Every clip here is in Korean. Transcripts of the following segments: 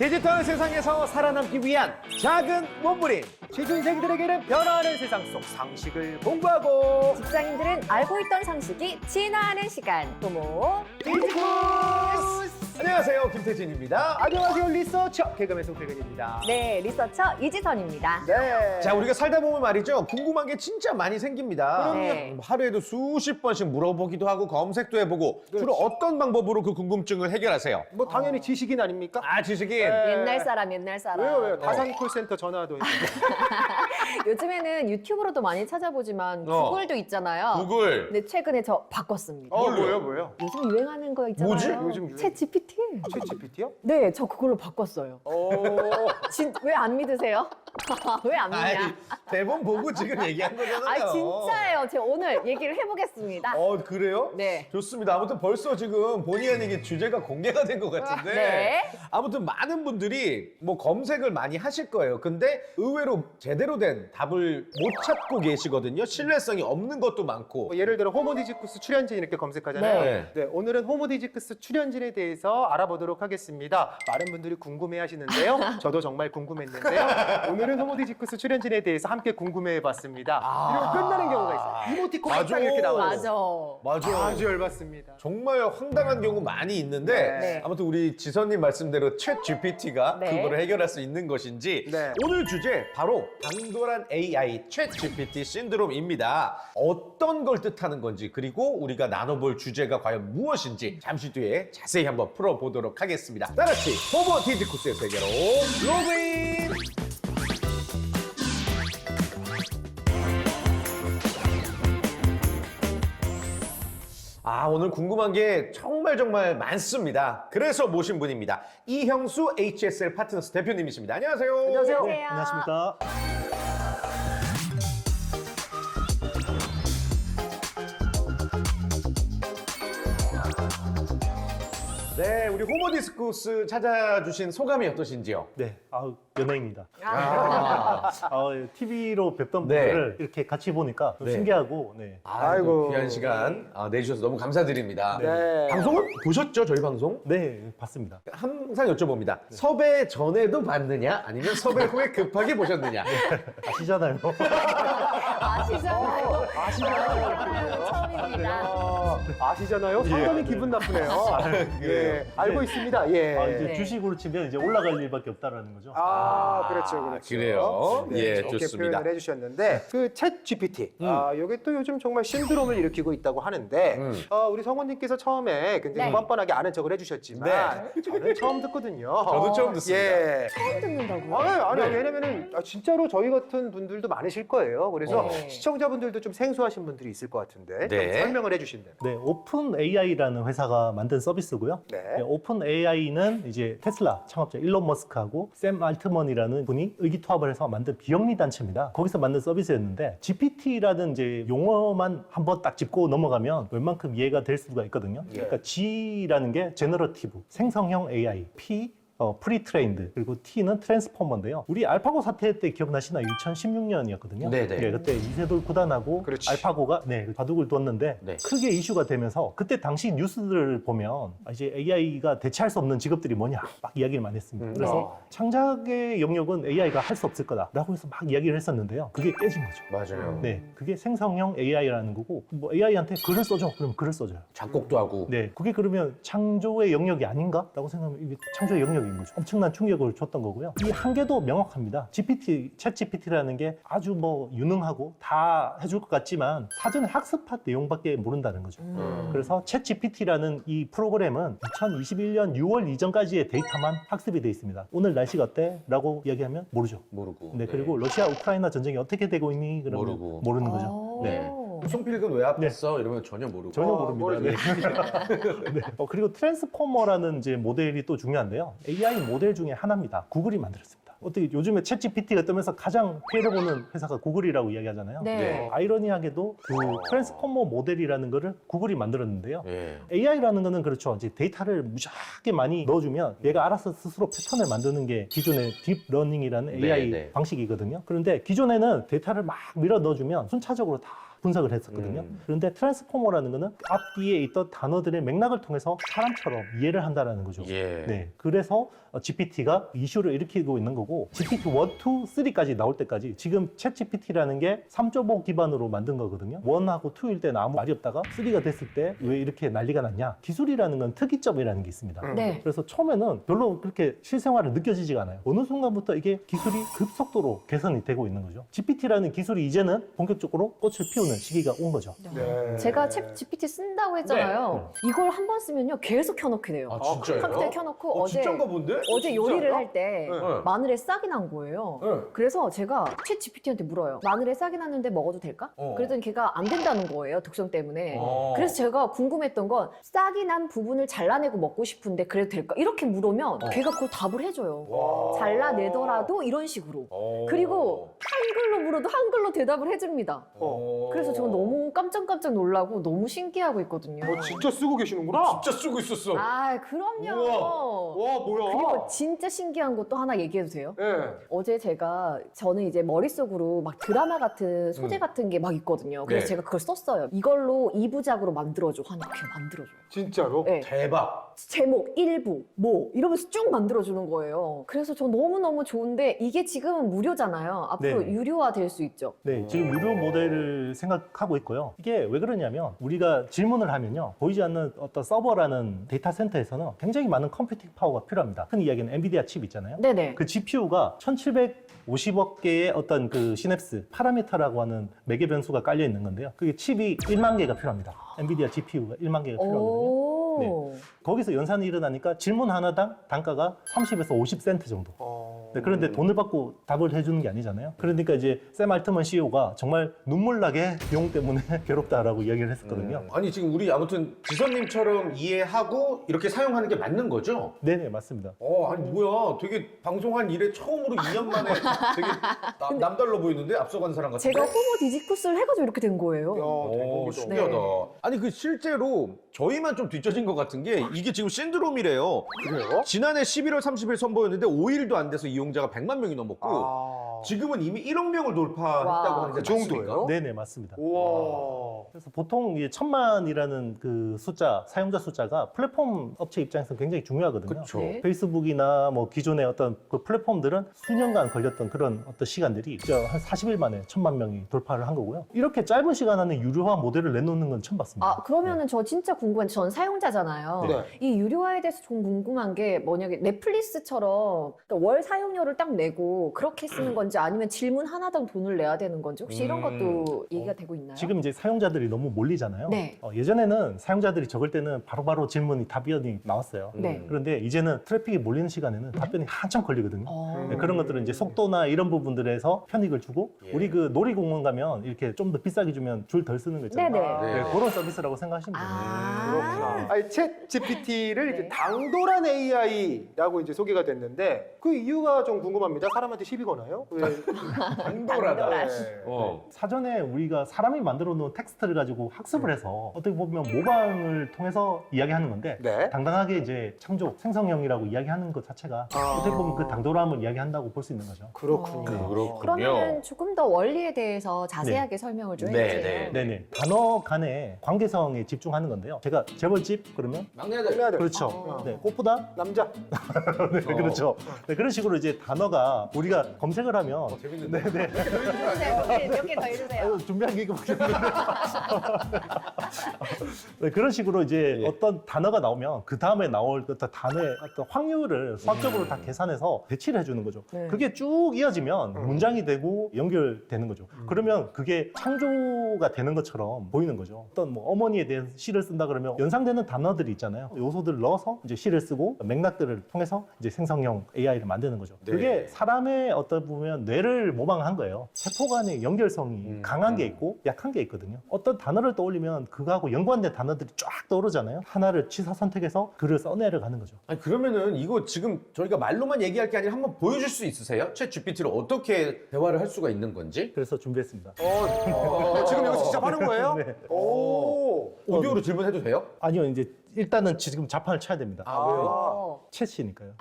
디지털 세상에서 살아남기 위한 작은 몸부림. 취준생들에게는 변화하는 세상 속 상식을 공부하고 직장인들은 알고 있던 상식이 진화하는 시간. 도모 디지쿠스! 안녕하세요, 김태진입니다. 안녕하세요, 리서처 개그맨 송태근입니다. 네, 리서처 이지선입니다. 네. 자, 우리가 살다 보면 말이죠, 궁금한 게 진짜 많이 생깁니다. 네. 하루에도 수십 번씩 물어보기도 하고 검색도 해보고 주로 어떤 방법으로 그 궁금증을 해결하세요? 뭐 당연히 지식인 아닙니까? 아, 지식인. 옛날 사람, 옛날 사람. 왜요? 다산 콜센터 전화도 있고. 요즘에는 유튜브로도 많이 찾아보지만 구글도 있잖아요. 구글. 근데 최근에 저 바꿨습니다. 뭐요? 요즘 유행하는 거 있잖아요. 뭐지? 요즘 유행? 챗 GPT. 챗 GPT요? 네, 저 그걸로 바꿨어요. 왜 안 믿으세요? 왜 안 아이, 믿냐? 대본 보고 지금 얘기한 거잖아요. 아, 진짜예요. 제가 오늘 얘기를 해보겠습니다. 그래요? 네. 좋습니다. 아무튼 벌써 지금 본의 아니게 주제가 공개가 된 것 같은데. 네. 아무튼 많은 분들이 뭐 검색을 많이 하실 거예요. 근데 의외로 제대로 된 답을 못 찾고 계시거든요. 신뢰성이 없는 것도 많고. 뭐 예를 들어 호모디지쿠스 출연진 이렇게 검색하잖아요. 네. 네, 오늘은 호모디지쿠스 출연진에 대해서 알아보도록 하겠습니다. 많은 분들이 궁금해하시는데요. 저도 정말 궁금했는데요. 오늘은 호모디지쿠스 출연진에 대해서 함께 궁금해봤습니다. 이러고 끝나는 경우가 있어요. 이모티콘 맞아. 딱 이렇게 나와요. 맞아. 맞아. 아주 열받습니다. 정말 황당한 경우 많이 있는데 네. 아무튼 우리 지선님 말씀대로 챗 GPT가 네. 그거를 해결할 수 있는 것인지 네. 오늘 주제 바로 당돌한 AI 챗 GPT 신드롬입니다. 어떤 걸 뜻하는 건지 그리고 우리가 나눠볼 주제가 과연 무엇인지 잠시 뒤에 자세히 한번 풀어보도록 하겠습니다. 다 같이 호모 디지쿠스의 세계로 로그인! 오늘 궁금한 게 정말 많습니다. 그래서 모신 분입니다. 이형수 HSL 파트너스 대표님이십니다. 안녕하세요. 안녕하세요. 네, 안녕하십니까. 네, 우리 호모디스쿠스 찾아주신 소감이 어떠신지요? 네, 연예입니다. 아. TV로 뵙던 네. 분들을 이렇게 같이 보니까 좀 네. 신기하고, 네. 아이고. 귀한 시간 내주셔서 너무 감사드립니다. 네. 방송을 보셨죠, 저희 방송? 네, 봤습니다. 항상 여쭤봅니다. 섭외 전에도 봤느냐, 아니면 섭외 후에 급하게 보셨느냐? 아시잖아요. 아시잖아요. 아시잖아요. 처음입니다. 아시잖아요? 상당히 기분 나쁘네요. 예, 알고 있습니다. 예. 이제 네. 주식으로 치면 이제 올라갈 일밖에 없다라는 거죠. 그렇죠. 그래요? 네, 예, 좋게 좋습니다. 표현을 해주셨는데 그 챗 GPT, 이게 또 요즘 정말 신드롬을 일으키고 있다고 하는데 우리 성원님께서 처음에 굉장히 네. 뻔뻔하게 아는 척을 해주셨지만 저는 처음 듣거든요. 저도 처음 듣습니다. 예. 처음 듣는다고요? 아니, 왜냐면은 진짜로 저희 같은 분들도 많으실 거예요. 그래서 네. 시청자분들도 좀 생소하신 분들이 있을 것 같은데 네. 좀 설명을 해주신다면. 네, 오픈 AI라는 회사가 만든 서비스고요. 네. 오픈 AI는 이제 테슬라 창업자 일론 머스크하고 샘 알트먼이라는 분이 의기투합을 해서 만든 비영리 단체입니다. 거기서 만든 서비스였는데 GPT라는 이제 용어만 한번 딱 짚고 넘어가면 웬만큼 이해가 될 수가 있거든요. 그러니까 G라는 게 제너러티브, 생성형 AI, P 프리트레인드, 그리고 T는 트랜스포머인데요. 우리 알파고 사태 때 기억나시나요? 2016년이었거든요. 네네. 그때 이세돌 구단하고 그렇지. 알파고가 바둑을 뒀는데 네. 크게 이슈가 되면서 그때 당시 뉴스들을 보면 이제 AI가 대체할 수 없는 직업들이 뭐냐 막 이야기를 많이 했습니다. 그래서 창작의 영역은 AI가 할 수 없을 거다라고 해서 막 이야기를 했었는데요. 그게 깨진 거죠. 맞아요. 네, 그게 생성형 AI라는 거고, 뭐 AI한테 글을 써줘, 그럼 글을 써줘요. 작곡도 하고. 네, 그게 그러면 창조의 영역이 아닌가라고 생각하면 이게 창조의 영역인 거죠. 엄청난 충격을 줬던 거고요. 이 한계도 명확합니다. 챗 GPT라는 게 아주 뭐 유능하고 다 해줄 것 같지만 사전에 학습한 내용밖에 모른다는 거죠. 그래서 챗 GPT라는 이 프로그램은 2021년 6월 이전까지의 데이터만 학습이 돼 있습니다. 오늘 날씨가 어때? 라고 이야기하면 모르죠. 모르고. 네, 그리고 러시아 우크라이나 전쟁이 어떻게 되고 있니? 그러면 모르고. 모르는 거죠. 네. 송필근 왜 아팠어? 이러면 전혀 모르고. 전혀 모릅니다. 네. 네. 그리고 트랜스포머라는 이제 모델이 또 중요한데요. AI 모델 중에 하나입니다. 구글이 만들었습니다. 어떻게 요즘에 챗 GPT가 뜨면서 가장 피해를 보는 회사가 구글이라고 이야기하잖아요. 네. 아이러니하게도 그 트랜스포머 모델이라는 거를 구글이 만들었는데요. 예. AI라는 거는 그렇죠. 이제 데이터를 무지하게 많이 넣어주면 얘가 알아서 스스로 패턴을 만드는 게 기존의 딥러닝이라는 AI 네. 방식이거든요. 그런데 기존에는 데이터를 막 밀어 넣어주면 순차적으로 다 분석을 했었거든요. 그런데 트랜스포머라는 거는 앞뒤에 있던 단어들의 맥락을 통해서 사람처럼 이해를 한다라는 거죠. 예. 네, 그래서 GPT가 이슈를 일으키고 있는 거고 GPT 1, 2, 3까지 나올 때까지 지금 챗 GPT라는 게 3.5 기반으로 만든 거거든요. 1하고 2일 때는 아무 말이 없다가 3가 됐을 때 왜 이렇게 난리가 났냐. 기술이라는 건 특이점이라는 게 있습니다. 네. 그래서 처음에는 별로 그렇게 실생활에 느껴지지가 않아요. 어느 순간부터 이게 기술이 급속도로 개선이 되고 있는 거죠. GPT라는 기술이 이제는 본격적으로 꽃을 피우는 시기가 온 거죠. 네. 제가 챗 GPT 쓴다고 했잖아요. 이걸 한 번 쓰면요 계속 켜놓게 돼요. 아, 진짜요? 컴퓨터에 켜놓고 어제 진짠가 본데? 요리를 할 때 네. 마늘에 싹이 난 거예요. 네. 그래서 제가 챗 GPT한테 물어요. 마늘에 싹이 났는데 먹어도 될까? 그랬더니 걔가 안 된다는 거예요. 독성 때문에. 그래서 제가 궁금했던 건 싹이 난 부분을 잘라내고 먹고 싶은데 그래도 될까? 이렇게 물으면 걔가 그걸 답을 해줘요. 와. 잘라내더라도 이런 식으로. 그리고 한글로 물어도 한글로 대답을 해줍니다. 그래서 저는 너무 깜짝깜짝 놀라고 너무 신기하고 있거든요. 진짜 쓰고 계시는구나. 진짜 쓰고 있었어. 아, 그럼요. 와, 뭐야? 그리고 진짜 신기한 것도 하나 얘기해도 돼요? 네. 어제 저는 이제 머릿속으로 막 드라마 같은 소재 같은 게 막 있거든요. 그래서 네. 제가 그걸 썼어요. 이걸로 2부작으로 만들어줘. 하니 그냥 만들어줘요. 진짜로? 네. 대박. 제목, 1부, 뭐 이러면서 쭉 만들어주는 거예요. 그래서 저 너무너무 좋은데 이게 지금은 무료잖아요. 앞으로 네. 유료화 될 수 있죠. 네, 지금 유료 모델을 생각하고 있고요. 이게 왜 그러냐면 우리가 질문을 하면요. 보이지 않는 어떤 서버라는 데이터 센터에서는 굉장히 많은 컴퓨팅 파워가 필요합니다. 흔히 이야기하는 엔비디아 칩 있잖아요. 네네. 그 GPU가 1750억 개의 어떤 그 시냅스, 파라미터라고 하는 매개 변수가 깔려 있는 건데요. 그게 칩이 1만 개가 필요합니다. 엔비디아 GPU가 1만 개가 필요하거든요. 오. 네. 거기서 연산이 일어나니까 질문 하나당 단가가 30에서 50센트 정도. 네, 그런데 돈을 받고 답을 해주는 게 아니잖아요. 그러니까 이제 샘 알트먼 CEO가 정말 눈물나게 비용 때문에 괴롭다라고 이야기를 했었거든요. 아니 지금 우리 아무튼 지선님처럼 이해하고 이렇게 사용하는 게 맞는 거죠? 네네, 맞습니다. 아니 뭐야 되게 방송한 이래 처음으로 2년 만에 되게 남달라 보이는데 앞서간 사람 같은데? 제가 호모 디지쿠스를 해가지고 이렇게 된 거예요. 오, 신기하다. 네. 아니 그 실제로 저희만 좀 뒤처진 것 같은 게 이게 지금 신드롬이래요. 그래요? 지난해 11월 30일 선보였는데 5일도 안 돼서 이용자가 100만 명이 넘었고 지금은 이미 1억 명을 돌파했다고 와. 하는데 그 정도예요? 맞습니까? 네네, 맞습니다. 우와. 그래서 보통 이게 1000만이라는 그 숫자, 사용자 숫자가 플랫폼 업체 입장에서 굉장히 중요하거든요. 그렇죠. 네. 페이스북이나 뭐 기존의 어떤 그 플랫폼들은 수년간 걸렸던 그런 어떤 시간들이 진짜 한 40일 만에 1000만 명이 돌파를 한 거고요. 이렇게 짧은 시간 안에 유료화 모델을 내놓는 건 처음 봤습니다. 아, 그러면은 저 진짜 궁금한, 전 사용자잖아요. 네. 이 유료화에 대해서 좀 궁금한 게 뭐냐면 넷플릭스처럼 그러니까 월 사용료를 딱 내고 그렇게 쓰는 건지 아니면 질문 하나당 돈을 내야 되는 건지 혹시 이런 것도 얘기가 되고 있나요? 지금 이제 사용자들이 너무 몰리잖아요. 네. 예전에는 사용자들이 적을 때는 바로바로 질문이 답변이 나왔어요. 네. 그런데 이제는 트래픽이 몰리는 시간에는 답변이 한참 걸리거든요. 네, 그런 것들은 이제 속도나 이런 부분들에서 편익을 주고 예. 우리 그 놀이공원 가면 이렇게 좀 더 비싸게 주면 줄 덜 쓰는 거 있잖아요. 네네. 네. 그런 서비스라고 생각하시면 돼요. 아, 아니, 챗 GPT를 이제 네. 당돌한 AI라고 이제 소개가 됐는데 그 이유가 좀 궁금합니다. 사람한테 시비 거나요? 왜? 당돌하다. 네. 사전에 우리가 사람이 만들어 놓은 텍스트를 가지고 학습을 해서 어떻게 보면 모방을 통해서 이야기하는 건데 네. 당당하게 이제 창조, 생성형이라고 이야기하는 것 자체가 어떻게 보면 그 당돌함을 이야기한다고 볼 수 있는 거죠. 그렇군요. 그렇군요. 그러면은 조금 더 원리에 대해서 자세하게 설명을 좀 네, 해주세요. 네. 네네. 단어 간의 관계성에 집중하는 건데요. 제가 재벌집 그러면 막내 아들. 막내 아들. 그렇죠. 네, 꽃보다 남자. 네, 그렇죠. 네, 그런 식으로 이제 단어가 우리가 검색을 하면 재밌는데. 몇 개 더 해주세요. 아유, 준비한 게 이거밖에 없는데. 네, 그런 식으로 이제 예. 어떤 단어가 나오면 그 다음에 나올 어떤 단어의 어떤 확률을 수학적으로 다 계산해서 배치를 해주는 거죠. 네. 그게 쭉 이어지면 문장이 되고 연결되는 거죠. 그러면 그게 창조가 되는 것처럼 보이는 거죠. 어떤 뭐 어머니에 대한 시를 쓴다 그러면 연상되는 단어들이 있잖아요. 요소들을 넣어서 이제 시를 쓰고 맥락들을 통해서 이제 생성형 AI를 만드는 거죠. 네. 그게 사람의 어떤 보면 뇌를 모방한 거예요. 세포 간의 연결성이 강한 게 있고 약한 게 있거든요. 어떤 단어를 떠올리면 그거하고 연관된 단어들이 쫙 떠오르잖아요. 하나를 취사 선택해서 글을 써내려가는 거죠. 아니 그러면은 이거 지금 저희가 말로만 얘기할 게 아니라 한번 보여줄 수 있으세요? 챗 GPT를 어떻게 대화를 할 수가 있는 건지? 그래서 준비했습니다. 지금 여기서 직접 하는 거예요? 네. 오. 오디오로 질문해도 돼요? 아니요, 이제 일단은 지금 자판을 쳐야 됩니다. 아, 왜요? 어. 챗이니까요.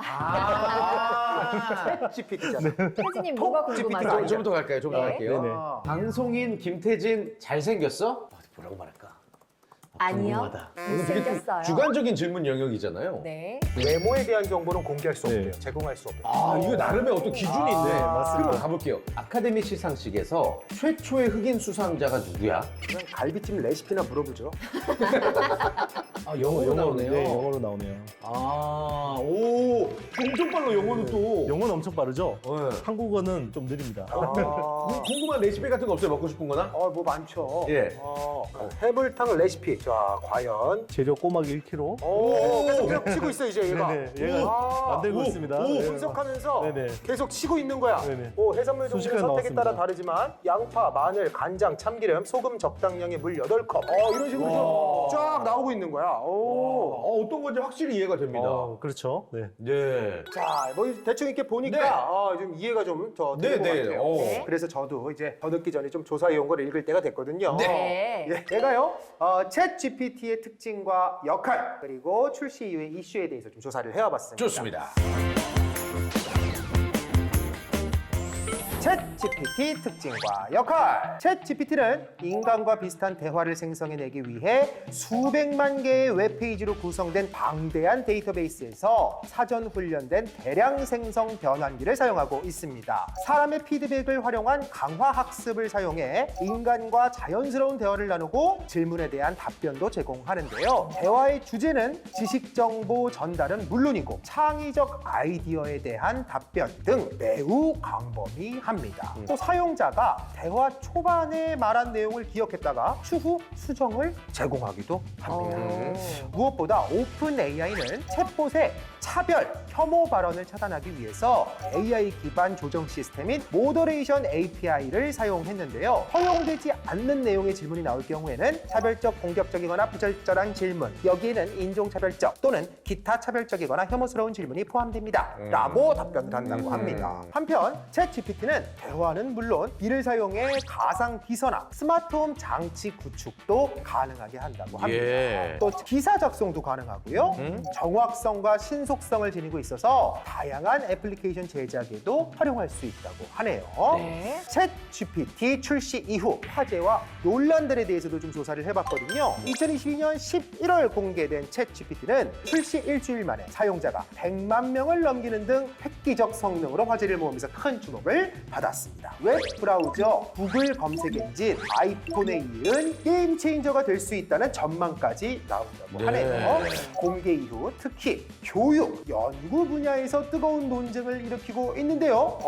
아, GPT잖아. 태진님 뭐가 궁금하죠? GPT. 좀 더 갈까요? 좀 더 네. 갈게요. 네네. 방송인 김태진 잘생겼어? 뭐라고 말할까? 아니요. 궁금하다. 이거 되게 좀 못생겼어요. 주관적인 질문 영역이잖아요. 네. 외모에 대한 정보는 공개할 수 없대요. 네. 제공할 수 없대요. 아, 이거 나름의 어떤 기준이 있네. 맞습니다. 그럼 가볼게요. 아카데미 시상식에서 최초의 흑인 수상자가 누구야? 그냥 갈비찜 레시피나 물어보죠. 아, 영어로 나오네요. 네, 영어로 나오네요. 아, 오, 엄청 빨라, 영어는 또. 영어는 엄청 빠르죠? 네. 한국어는 좀 느립니다. 궁금한 레시피 같은 거 없어요? 먹고 싶은 거나? 뭐 많죠. 예. 해물탕 레시피. 자, 과연. 재료 꼬막 1kg. 계속 치고 있어 이제 얘가. 네네, 얘가 만들고 있습니다. 네. 분석하면서 네네. 계속 치고 있는 거야. 네네. 해산물 종류 순식간에 선택에 따라 나왔습니다. 다르지만 양파, 마늘, 간장, 참기름, 소금 적당량의 물 8컵. 이런 식으로 좀 쫙 나오고 있는 거야. 어떤 건지 확실히 이해가 됩니다. 그렇죠. 네. 네. 자, 뭐 대충 이렇게 보니까 네. 좀 이해가 좀 더 네, 되는 것 네. 같아요. 네. 그래서 저도 이제 더 늦기 전에 좀 조사해온 걸 읽을 때가 됐거든요. 네. 예, 내가요, 챗 GPT의 특징과 역할, 그리고 출시 이후의 이슈에 대해서 좀 조사를 해와봤습니다. 좋습니다. 챗 GPT 특징과 역할. 챗 GPT는 인간과 비슷한 대화를 생성해내기 위해 수백만 개의 웹페이지로 구성된 방대한 데이터베이스에서 사전 훈련된 대량 생성 변환기를 사용하고 있습니다. 사람의 피드백을 활용한 강화 학습을 사용해 인간과 자연스러운 대화를 나누고 질문에 대한 답변도 제공하는데요. 대화의 주제는 지식 정보 전달은 물론이고 창의적 아이디어에 대한 답변 등 매우 광범위합니다. 또 사용자가 대화 초반에 말한 내용을 기억했다가 추후 수정을 제공하기도 합니다. 무엇보다 오픈 AI는 챗봇의 차별, 혐오 발언을 차단하기 위해서 AI 기반 조정 시스템인 모더레이션 API를 사용했는데요. 허용되지 않는 내용의 질문이 나올 경우에는 차별적, 공격적이거나 부적절한 질문, 여기에는 인종차별적 또는 기타 차별적이거나 혐오스러운 질문이 포함됩니다. 라고 답변을 한다고 합니다. 한편 챗 GPT는 대화는 물론 이를 사용해 가상 비서나 스마트홈 장치 구축도 가능하게 한다고 합니다. 예. 또 기사 작성도 가능하고요. 정확성과 신속성을 지니고 있어서 다양한 애플리케이션 제작에도 활용할 수 있다고 하네요. 네. 챗 GPT 출시 이후 화제와 논란들에 대해서도 좀 조사를 해봤거든요. 2022년 11월 공개된 챗 GPT는 출시 일주일 만에 사용자가 100만 명을 넘기는 등 획기적 성능으로 화제를 모으면서 큰 주목을 받았습니다. 웹 브라우저, 구글 검색 엔진, 아이폰에 이은 게임 체인저가 될 수 있다는 전망까지 나온다고 하네요. 공개 이후 특히 교육, 연구 분야에서 뜨거운 논쟁을 일으키고 있는데요.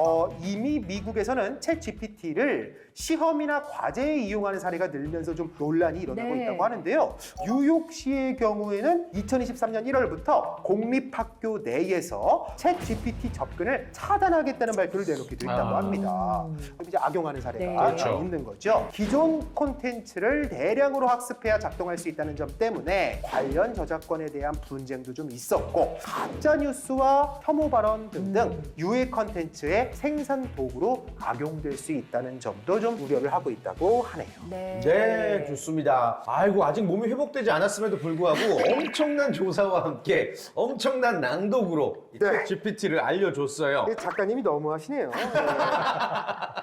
이미 미국에서는 챗 GPT를 시험이나 과제에 이용하는 사례가 늘면서 좀 논란이 일어나고 네. 있다고 하는데요. 뉴욕시의 경우에는 2023년 1월부터 공립학교 내에서 챗 GPT 접근을 차단하겠다는 발표를 내놓기도 했다고 합니다. 그럼 이제 악용하는 사례가 네. 그렇죠. 있는 거죠. 기존 콘텐츠를 대량으로 학습해야 작동할 수 있다는 점 때문에 관련 저작권에 대한 분쟁도 좀 있었고 가짜 뉴스와 혐오 발언 등등 유해 콘텐츠의 생산 도구로 악용될 수 있다는 점도 좀 우려를 하고 있다고 하네요. 네, 좋습니다. 아이고, 아직 몸이 회복되지 않았음에도 불구하고 엄청난 조사와 함께 엄청난 낭독으로 이 네. GPT를 알려줬어요. 작가님이 너무 하시네요.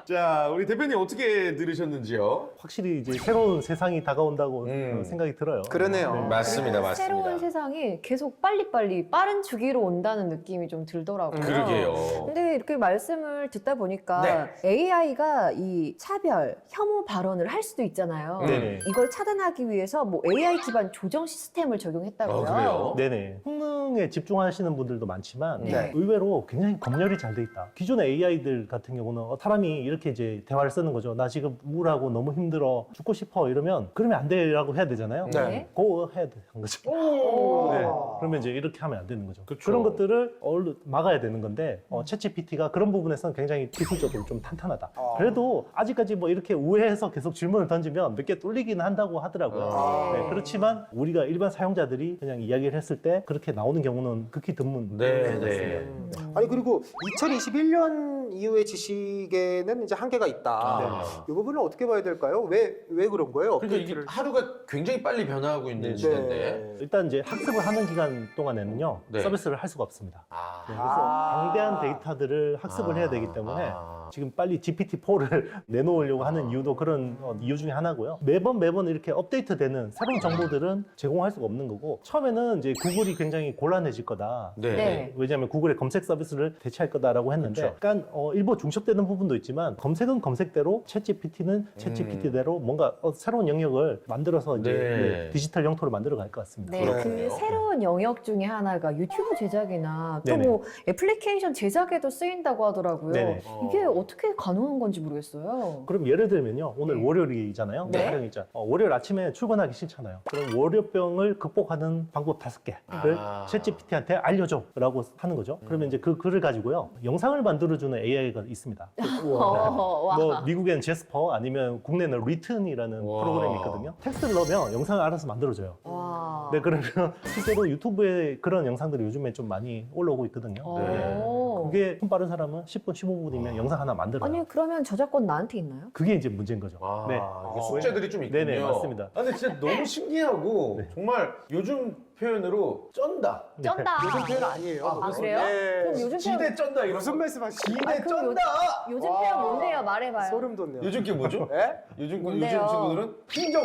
자, 우리 대표님 어떻게 들으셨는지요? 확실히 이제 새로운 세상이 다가온다고 생각이 들어요. 그러네요. 맞습니다, 맞습니다. 새로운 세상이 계속 빨리빨리 빠른 주기로 온다는 느낌이 좀 들더라고요. 그러게요. 근데 이렇게 말씀을 듣다 보니까 네. AI가 이 차별, 혐오 발언을 할 수도 있잖아요. 네네. 이걸 차단하기 위해서 뭐 AI 기반 조정 시스템을 적용했다고요. 그래요? 네네. 성능에 집중하시는 분들도 많지만 네. 의외로 굉장히 검열이 잘 돼 있다. 기존의 AI들 같은 경우는 사람이 이렇게 이제 대화를 쓰는 거죠. 나 지금 우울하고 너무 힘들어 죽고 싶어 이러면 그러면 안 되라고 해야 되잖아요. 네. 그거 해야 되는 거죠. 오. 네. 그러면 이제 이렇게 하면 안 되는 거죠. 그쵸. 그런 것들을 막아야 되는 건데 챗GPT가 그런 부분에서는 굉장히 기술적으로 좀 탄탄하다. 그래도 아직까지 뭐 이렇게 우회해서 계속 질문을 던지면 몇 개 뚫리긴 한다고 하더라고요. 네, 그렇지만 우리가 일반 사용자들이 그냥 이야기를 했을 때 그렇게 나오는 경우는 극히 드문. 네, 네. 아니 그리고 2021년 이후에 지식 방식에는 이제 한계가 있다. 아. 이 부분을 어떻게 봐야 될까요? 왜 그런 거예요? 그러니까 이게 하루가 굉장히 빨리 변화하고 있는 네. 시대인데. 일단 이제 학습을 하는 기간 동안에는요 네. 서비스를 할 수가 없습니다. 아. 네, 그래서 방대한 데이터들을 학습을 해야 되기 때문에 지금 빨리 GPT-4를 내놓으려고 하는 이유도 그런 이유 중에 하나고요. 매번 이렇게 업데이트되는 새로운 정보들은 제공할 수가 없는 거고 처음에는 이제 구글이 굉장히 곤란해질 거다. 네. 네. 왜냐하면 구글의 검색 서비스를 대체할 거다라고 했는데 그렇죠. 약간 일부 중첩되는 부분도 있지만 검색은 검색대로 챗GPT는 챗GPT대로 뭔가 새로운 영역을 만들어서 이제 네. 디지털 영토를 만들어 갈 것 같습니다. 네, 그렇군요. 그 새로운 영역 중에 하나가 유튜브 제작이나 또 네네. 뭐 애플리케이션 제작에도 쓰인다고 하더라고요. 네네. 이게 어떻게 가능한 건지 모르겠어요. 그럼 예를 들면요. 오늘 네. 월요일이잖아요. 네. 촬영이죠. 월요일 아침에 출근하기 싫잖아요. 그럼 월요병을 극복하는 방법 5개를 아. 챗GPT한테 알려줘 라고 하는 거죠. 그러면 이제 그 글을 가지고요. 영상을 만들어주는 AI가 있습니다. 와. 뭐 미국엔 제스퍼 아니면 국내는 리튼이라는 와. 프로그램이 있거든요. 텍스트를 넣으면 영상을 알아서 만들어줘요. 와. 네, 그러면 실제로 유튜브에 그런 영상들이 요즘에 좀 많이 올라오고 있거든요. 네. 그게 손 빠른 사람은 10분, 15분이면 영상 하나 만들어요. 아니 그러면 저작권 나한테 있나요? 그게 이제 문제인 거죠. 아, 네. 이게 숙제들이 좀 있군요. 네네, 맞습니다. 아, 근데 진짜 너무 신기하고 네. 정말 요즘 표현으로 쩐다. 쩐다. 요즘 표현 아니에요. 아, 그래요? 네. 그럼 요즘 지대 표현 쩐다 이런 무슨 거. 말씀하시죠? 지대 그럼 쩐다. 요즘 와. 표현 뭔데요? 말해봐요. 소름 돋네요. 요즘 게 뭐죠? 예? 요즘 뭔데요? 친구들은 킹정.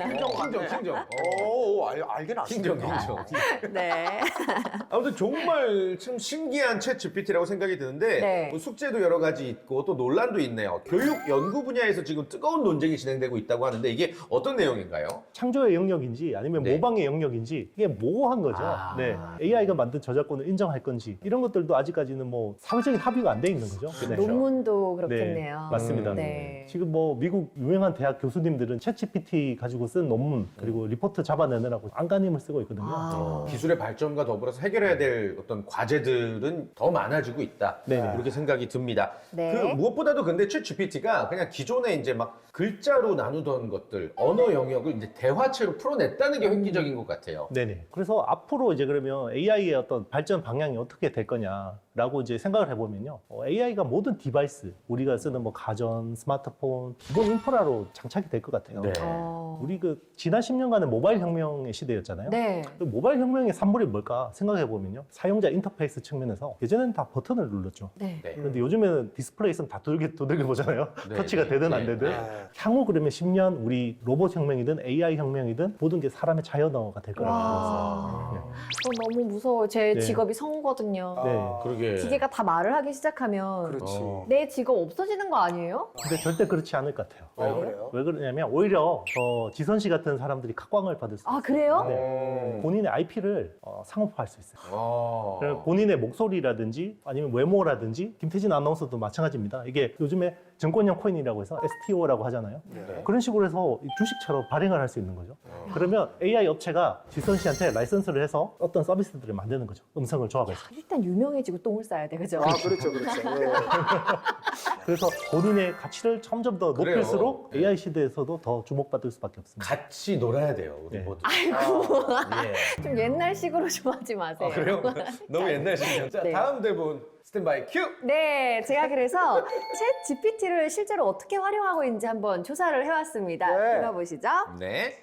킹정 킹정. 알긴 킹정, 아시네요. 킹정. 네. 아무튼 정말 참 신기한 챗 GPT라고 생각이 드는데 네. 뭐 숙제도 여러 가지 있고 또 논란도 있네요. 교육 연구 분야에서 지금 뜨거운 논쟁이 진행되고 있다고 하는데 이게 어떤 내용인가요? 창조의 영역인지 아니면 네. 모방의 영역인지 이게 모호한 거죠. 아. 네. AI가 만든 저작권을 인정할 건지 이런 것들도 아직까지는 뭐 사회적인 합의가 안 돼 있는 거죠. 네. 논문도 그렇겠네요. 네, 맞습니다. 네. 지금 뭐 미국 유명한 대학 교수님들은 챗GPT 가지고 쓴 논문 그리고 리포트 잡아내느라고 안간힘을 쓰고 있거든요. 아. 기술의 발전과 더불어서 해결해야 될 어떤 과제들은 더 많아지고 있다. 네네. 이렇게 생각이 듭니다. 네. 그 무엇보다도 근데 챗 GPT가 그냥 기존에 이제 막 글자로 나누던 것들, 언어 영역을 이제 대화체로 풀어냈다는 게 획기적인 것 같아요. 네네. 그래서 앞으로 이제 그러면 AI의 어떤 발전 방향이 어떻게 될 거냐라고 이제 생각을 해보면요. AI가 모든 디바이스, 우리가 쓰는 뭐 가전, 스마트폰, 기본 인프라로 장착이 될 것 같아요. 네. 우리 그 지난 10년간은 모바일 혁명의 시대였잖아요. 네. 그 모바일 혁명의 산물이 뭘까 생각해보면요. 사용자 인터페이스 측면에서 예전에는 다 버튼을 눌렀죠. 네. 네. 그런데 요즘에는 디스플레이 있으면 다 두들겨 보잖아요. 네. 터치가 되든 네. 안 되든. 네. 향후 그러면 10년 우리 로봇 혁명이든 AI 혁명이든 모든 게 사람의 자연어가 될 거라고 보고 있어요. 너무 무서워요. 제 네. 직업이 성우거든요. 네. 그러게. 기계가 다 말을 하기 시작하면 그렇지. 내 직업 없어지는 거 아니에요? 근데 절대 그렇지 않을 것 같아요. 그래요? 왜 그러냐면 오히려 지선 씨 같은 사람들이 각광을 받을 수 있어요. 아 그래요? 네. 본인의 IP를 상업화할 수 있어요. 아. 그래서 본인의 목소리라든지 아니면 외모라든지 김태진 아나운서도 마찬가지입니다. 이게 요즘에 증권형 코인이라고 해서 STO라고 하잖아요. 네. 그런 식으로 해서 이 주식처럼 발행을 할 수 있는 거죠. 그러면 AI 업체가 지선 씨한테 라이선스를 해서 어떤 서비스들을 만드는 거죠. 음성을 조합해서. 일단 유명해지고 똥을 싸야 돼, 그죠? 그렇죠. 네. 그래서 본인의 가치를 점점 더 그래요. 높일수록 네. AI 시대에서도 더 주목받을 수밖에 없습니다. 같이 놀아야 돼요, 우리 네. 모두. 예. 좀 옛날식으로 좀 하지 마세요. 아, 그래요? 너무 옛날식이죠. 자, 네. 다음 대본 스탠바이 큐! 네, 제가 그래서 챗 GPT를 실제로 어떻게 활용하고 있는지 한번 조사를 해왔습니다. 네. 들어보시죠. 네.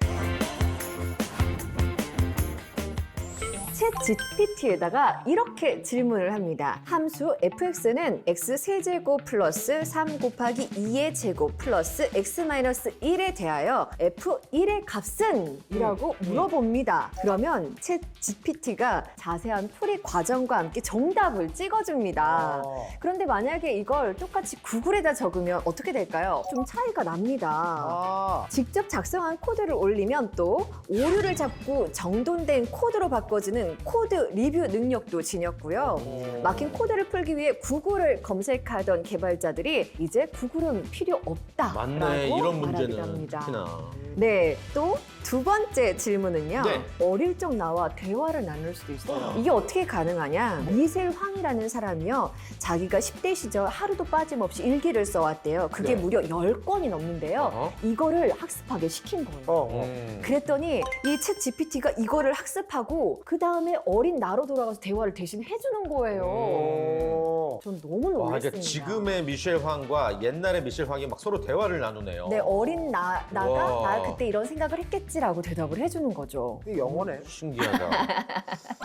챗 GPT에다가 이렇게 질문을 합니다. 함수 fx는 x 세제곱 플러스 3 곱하기 2의 제곱 플러스 x 마이너스 1에 대하여 f1의 값은? 이라고 물어봅니다. 그러면 챗 GPT가 자세한 풀이 과정과 함께 정답을 찍어줍니다. 그런데 만약에 이걸 똑같이 구글에다 적으면 어떻게 될까요? 좀 차이가 납니다. 직접 작성한 코드를 올리면 또 오류를 잡고 정돈된 코드로 바꿔주는 코드 리뷰 능력도 지녔고요. 막힌 코드를 풀기 위해 구글을 검색하던 개발자들이 이제 구글은 필요 없다. 맞네, 이런 문제는 합니다. 특히나. 네, 또 두 번째 질문은요. 네. 어릴 적 나와 대화를 나눌 수도 있어요. 이게 어떻게 가능하냐? 미셀 황이라는 사람이요. 자기가 10대 시절 하루도 빠짐없이 일기를 써왔대요. 그게 네. 무려 10건이 넘는데요. 어허. 이거를 학습하게 시킨 거예요. 그랬더니 이 챗 GPT가 이거를 학습하고 그 다음에 어린 나로 돌아가서 대화를 대신 해주는 거예요. 전 너무 와, 놀랐습니다. 이게 지금의 미셸 황과 옛날의 미셸 황이 막 서로 대화를 나누네요. 네, 어린 나가 와. 나 그때 이런 생각을 했겠지라고 대답을 해주는 거죠. 이게 영어네. 신기하다.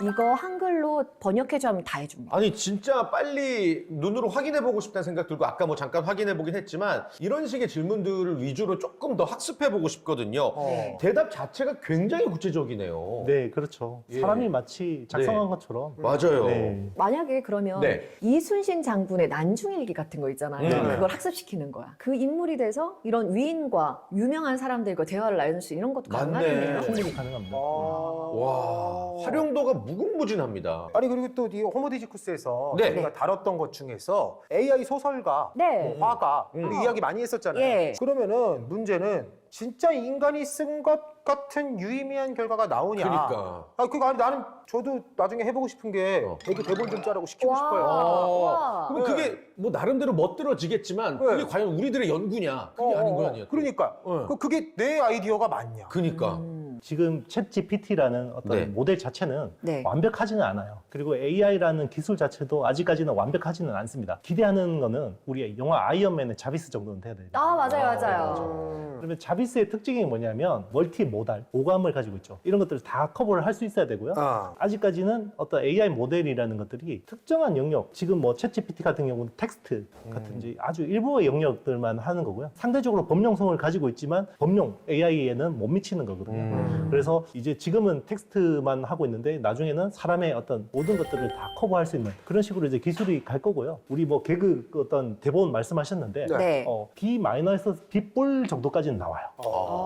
이거 한글로 번역해줘 하면 다 해줍니다. 아니 진짜 빨리 눈으로 확인해보고 싶다는 생각 들고 아까 뭐 잠깐 확인해보긴 했지만 이런 식의 질문들을 위주로 조금 더 학습해보고 싶거든요. 네. 대답 자체가 굉장히 구체적이네요. 네, 그렇죠. 예. 사람이 마치 작성한 것처럼. 맞아요. 네. 만약에 그러면 네. 이순신 장군의 난중일기 같은 거 있잖아요. 네. 그걸 학습시키는 거야. 그 인물이 돼서 이런 위인과 유명한 사람들과 대화를 나눌 수 이런 것도 맞네. 가능하겠네요. 충분히 가능합니다. 와, 활용도가 무궁무진합니다. 아니 그리고 또 이 호모디지쿠스에서 네. 우리가 다뤘던 것 중에서 AI 소설가, 네. 뭐 화가 우리 이야기 많이 했었잖아요. 예. 그러면은 문제는 진짜 인간이 쓴 것 같은 유의미한 결과가 나오냐? 그러니까. 아 그거 아니 나는 저도 나중에 해보고 싶은 게 되게 대본 좀 짜라고 시키고 싶어요. 와. 그럼 네. 그게 뭐 나름대로 멋들어지겠지만 네. 그게 과연 우리들의 연구냐? 그게 아닌 거 아니에요? 그러니까 네. 그게 내 아이디어가 맞냐? 그러니까. 지금 챗 GPT라는 어떤 네. 모델 자체는 네. 완벽하지는 않아요. 그리고 AI라는 기술 자체도 아직까지는 완벽하지는 않습니다. 기대하는 거는 우리 영화 아이언맨의 자비스 정도는 돼야 돼요. 아, 맞아요, 맞아요. 그러면 자비스의 특징이 뭐냐면 멀티모달, 오감을 가지고 있죠. 이런 것들을 다 커버를 할 수 있어야 되고요. 아직까지는 어떤 AI 모델이라는 것들이 특정한 영역, 지금 뭐 챗GPT 같은 경우는 텍스트 같은 이제 아주 일부의 영역들만 하는 거고요. 상대적으로 범용성을 가지고 있지만 범용 AI에는 못 미치는 거거든요. 그래서 이제 지금은 텍스트만 하고 있는데 나중에는 사람의 어떤 모든 것들을 다 커버할 수 있는 그런 식으로 이제 기술이 갈 거고요. 우리 뭐 개그 그 어떤 대본 말씀하셨는데 네. B-에서 B 정도까지는 나와요.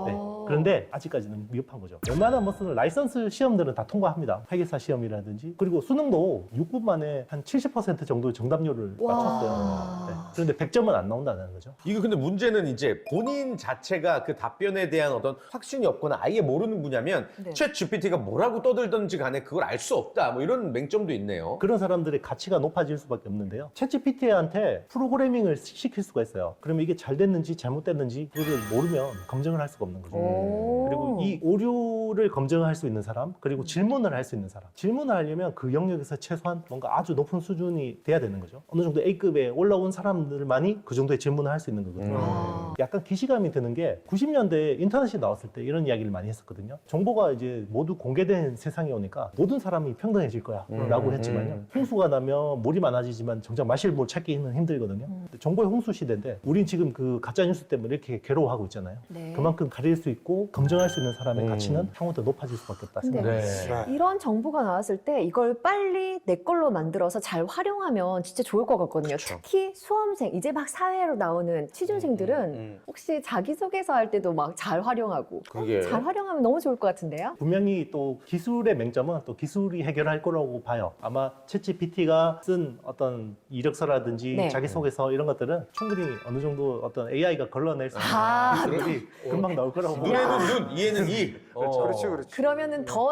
네. 그런데 아직까지는 미흡한 거죠. 웬만한 무슨 라이선스 시험들은 다 통과합니다. 회계사 시험이라든지. 그리고 수능도 6분 만에 한 70% 정도 정답률을 와. 맞췄어요. 네. 그런데 100점은 안 나온다는 거죠. 이거 근데 문제는 이제 본인 자체가 그 답변에 대한 어떤 확신이 없거나 아예 모르는 분야면 네. 챗 GPT가 뭐라고 떠들든지 간에 그걸 알 수 없다. 뭐 이런 맹점도 있네요. 그런 사람들의 가치가 높아질 수밖에 없는데요. 챗GPT한테 프로그래밍을 시킬 수가 있어요. 그러면 이게 잘 됐는지 잘못됐는지 그걸 모르면 검증을 할 수가 없는 거죠. 오. 그리고 이 오류를 검증할 수 있는 사람, 그리고 질문을 할 수 있는 사람. 질문을 하려면 그 영역에서 최소한 뭔가 아주 높은 수준이 돼야 되는 거죠. 어느 정도 A급에 올라온 사람들만이 그 정도의 질문을 할 수 있는 거거든요. 아. 약간 기시감이 드는 게 90년대에 인터넷이 나왔을 때 이런 이야기를 많이 했었거든요. 정보가 이제 모두 공개된 세상이 오니까 모든 사람이 평등해질 거야 라고 했지만요. 홍수가 나면 물이 많아지지만 정작 마실 물 찾기는 힘들거든요. 근데 정보의 홍수 시대인데 우린 지금 그 가짜뉴스 때문에 이렇게 괴로워하고 있잖아요. 네. 그만큼 가릴 수 있고 검증할 수 있는 사람의 가치는 향후 더 높아질 수밖에 없다 근데 생각합니다. 네. 이런 정보가 나왔을 때 이걸 빨리 내 걸로 만들어서 잘 활용하면 진짜 좋을 것 같거든요. 특히 수험생, 이제 막 사회로 나오는 취준생들은 혹시 자기소개서 할 때도 막 잘 활용하고 그게. 잘 활용하면 너무 좋을 것 같은데요? 분명히 또 기술의 맹점은 또 기술이 해결할 거라고 봐요. 아마 챗GPT가 쓴 어떤 이력서라든지 네. 자기소개서 이런 것들은 충분히 어느 정도 어떤 AI가 걸러낼 수 있는 아, 기술이 금방 나올 거라고 봐요. 눈에는 눈, 이에는 이. 그렇죠. 그러면은 더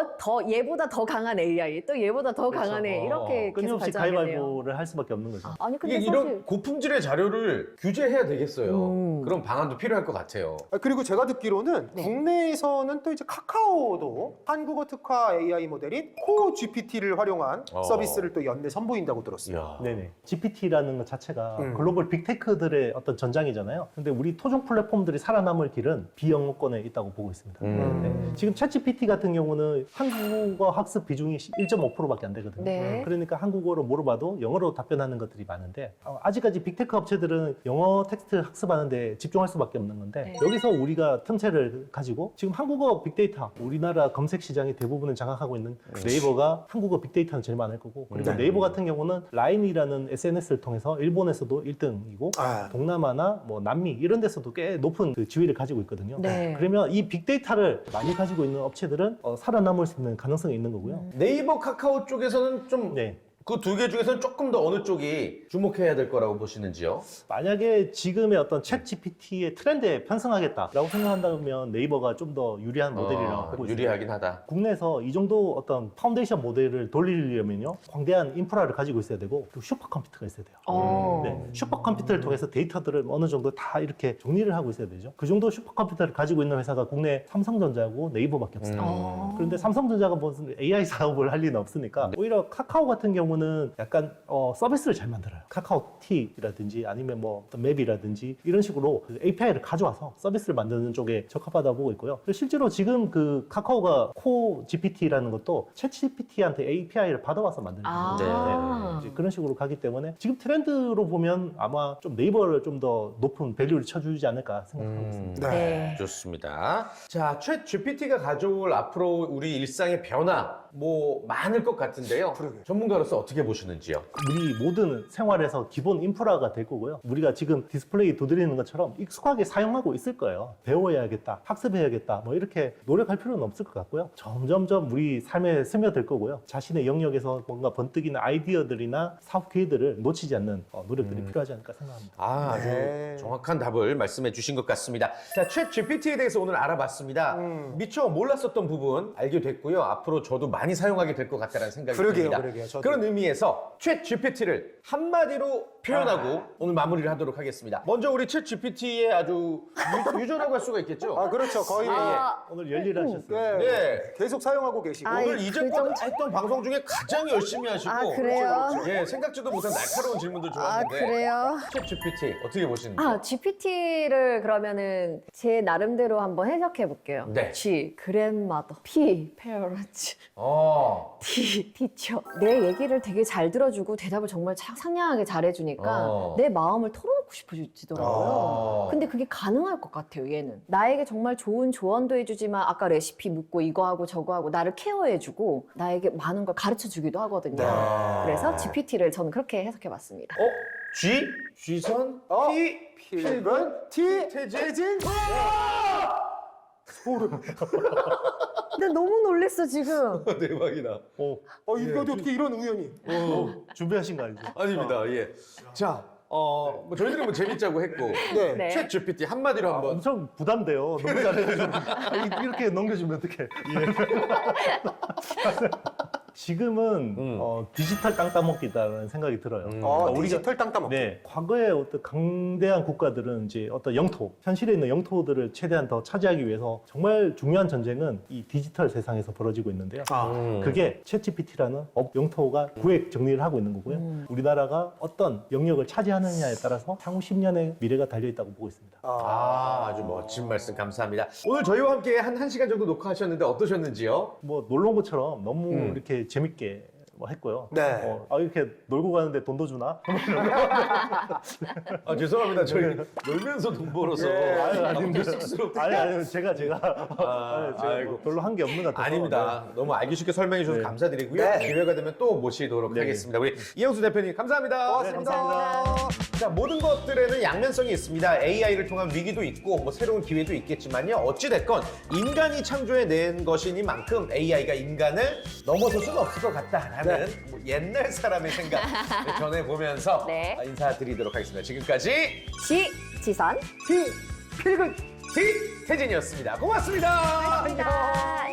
얘보다 더 강한 AI, 또 얘보다 더 강한 AI 이렇게 계속 끊임없이 발전하겠네요. 가위바위보를 할 수밖에 없는 거죠. 아니 근데 이게 사실 이런 고품질의 자료를 규제해야 되겠어요. 그런 방안도 필요할 것 같아요. 그리고 제가 듣기로는 네. 국내에서는 또 이제 카카오도 한국어 특화 AI 모델인 코 GPT를 활용한 서비스를 또 연내 선보인다고 들었어요. 이야. 네네. GPT라는 것 자체가 글로벌 빅테크들의 어떤 전장이잖아요. 근데 우리 토종 플랫폼들이 살아남을 길은 비영어권에 있다고 보고 있습니다. 네. 지금 챗GPT 같은 경우는 한국어 학습 비중이 1.5%밖에 안 되거든요. 네. 그러니까 한국어로 물어봐도 영어로 답변하는 것들이 많은데 아직까지 빅테크 업체들은 영어 텍스트 학습하는데 집중할 수밖에 없는 건데 네. 여기서 우리가 틈새를 가지고 지금 한국어 빅데이터 우리나라 검색 시장의 대부분을 장악하고 있는 네이버가 한국어 빅데이터는 제일 많을 거고 그리고 네이버 같은 경우는 라인이라는 SNS를 통해서 일본에서도 1등이고 동남아나 뭐 남미 이런 데서도 꽤 높은 그 지위를 가지고 있거든요. 네. 그러면 이 빅데이터를 많이 가지고 있는 업체들은 살아남을 수 있는 가능성이 있는 거고요. 네이버, 카카오 쪽에서는 좀 네. 그 두 개 중에서는 조금 더 어느 쪽이 주목해야 될 거라고 보시는지요? 만약에 지금의 어떤 챗 GPT의 트렌드에 편승하겠다라고 생각한다면 네이버가 좀 더 유리한 모델이라고 보고 있습니다. 유리하긴 하다. 국내에서 이 정도 어떤 파운데이션 모델을 돌리려면요 광대한 인프라를 가지고 있어야 되고 또 슈퍼컴퓨터가 있어야 돼요. 어. 네, 슈퍼컴퓨터를 통해서 데이터들을 어느 정도 다 이렇게 정리를 하고 있어야 되죠. 그 정도 슈퍼컴퓨터를 가지고 있는 회사가 국내 삼성전자하고 네이버밖에 없어요. 어. 그런데 삼성전자가 무슨 AI 사업을 할 리는 없으니까 오히려 카카오 같은 경우는 경우는 약간 서비스를 잘 만들어요. 카카오티라든지 아니면 뭐 어떤 맵이라든지 이런 식으로 그 API를 가져와서 서비스를 만드는 쪽에 적합하다 보고 있고요. 실제로 지금 그 카카오가 코 GPT라는 것도 챗 GPT한테 API를 받아와서 만드는 거예요. 이제 그런 식으로 가기 때문에 지금 트렌드로 보면 아마 좀 네이버를 좀 더 높은 밸류를 쳐주지 않을까 생각하고 있습니다. 네. 좋습니다. 자, 챗 GPT가 가져올 앞으로 우리 일상의 변화 뭐 많을 것 같은데요. 그러게요. 전문가로서 어떻게 보시는지요? 우리 모든 생활에서 기본 인프라가 될 거고요. 우리가 지금 디스플레이 두드리는 것처럼 익숙하게 사용하고 있을 거예요. 배워야겠다, 학습해야겠다, 뭐 이렇게 노력할 필요는 없을 것 같고요. 점점점 우리 삶에 스며들 거고요. 자신의 영역에서 뭔가 번뜩이는 아이디어들이나 사업 기회들을 놓치지 않는 노력들이 필요하지 않을까 생각합니다. 아, 아주 네. 정확한 답을 말씀해 주신 것 같습니다. 자, 챗 GPT에 대해서 오늘 알아봤습니다. 미처 몰랐었던 부분 알게 됐고요. 앞으로 저도 많이 사용하게 될 것 같다는 생각이 듭니다. 그러게요. 저도. 그런 의미에서 챗 GPT를 한마디로 표현하고 오늘 마무리를 하도록 하겠습니다. 먼저 우리 챗 GPT의 아주 유저라고 할 수가 있겠죠? 아, 그렇죠. 거의 오늘 열일하셨어요. 네. 네. 계속 사용하고 계시고. 아이, 오늘 그 이제껏 정도? 했던 방송 중에 가장 열심히 하시고 아, 그래요? 예, 생각지도 못한 날카로운 질문들 아, 좋았는데 그래요? 챗 GPT 어떻게 보시는지? 아, GPT를 그러면은 제 나름대로 한번 해석해 볼게요. 네. G, grandmother. P, parents. D, teacher. 내 얘기를 되게 잘 들어주고 대답을 정말 상냥하게 잘해주니까 내 마음을 털어놓고 싶어지더라고요. 근데 그게 가능할 것 같아요, 얘는. 나에게 정말 좋은 조언도 해주지만 아까 레시피 묻고 이거 하고 저거 하고 나를 케어해주고 나에게 많은 걸 가르쳐주기도 하거든요. 그래서 GPT를 저는 그렇게 해석해봤습니다. G? G선? P? 필근, T, 태진? 근데 너무 놀랬어, 지금. 대박이다. 이거 어떻게 이런 우연이. 준비하신 거 아니죠? 아닙니다. 예. 자, 뭐 저희들이 뭐 재밌자고 했고 네. 네. 챗 GPT 한마디로 한번. 엄청 부담돼요. 너무 잘해가지고 이렇게 넘겨주면 어떡해. 지금은 디지털 땅 따먹기다라는 생각이 들어요. 디지털 땅 따먹기. 네, 과거의 어떤 강대한 국가들은 이제 어떤 영토, 현실에 있는 영토들을 최대한 더 차지하기 위해서 정말 중요한 전쟁은 이 디지털 세상에서 벌어지고 있는데요. 그게 챗GPT라는 영토가 구획 정리를 하고 있는 거고요. 우리나라가 어떤 영역을 차지하느냐에 따라서 향후 10년의 미래가 달려있다고 보고 있습니다. 아주 멋진 말씀 감사합니다. 오늘 저희와 함께 한 1시간 정도 녹화하셨는데 어떠셨는지요? 뭐 놀러 온 것처럼 너무 이렇게 재밌게 뭐 했고요. 네. 이렇게 놀고 가는데 돈도 주나? 죄송합니다. 저희 놀면서 돈 벌어서 아닙니다. 쑥스럽게. 아니, 제가 아이고. 제가 별로 한 게 없는 것 같아서. 아닙니다. 너무 알기 쉽게 설명해 주셔서 네. 감사드리고요. 네. 기회가 되면 또 모시도록 네. 하겠습니다. 우리 이영수 대표님 감사합니다. 고맙습니다. 감사합니다. 자, 모든 것들에는 양면성이 있습니다. AI를 통한 위기도 있고 뭐 새로운 기회도 있겠지만요. 어찌 됐건 인간이 창조해낸 것이니만큼 AI가 인간을 넘어설 수는 없을 것 같다라는 뭐 옛날 사람의 생각을 전해보면서 네. 인사드리도록 하겠습니다. 지금까지 지선. 필근. 태진이었습니다. 고맙습니다. 감사합니다.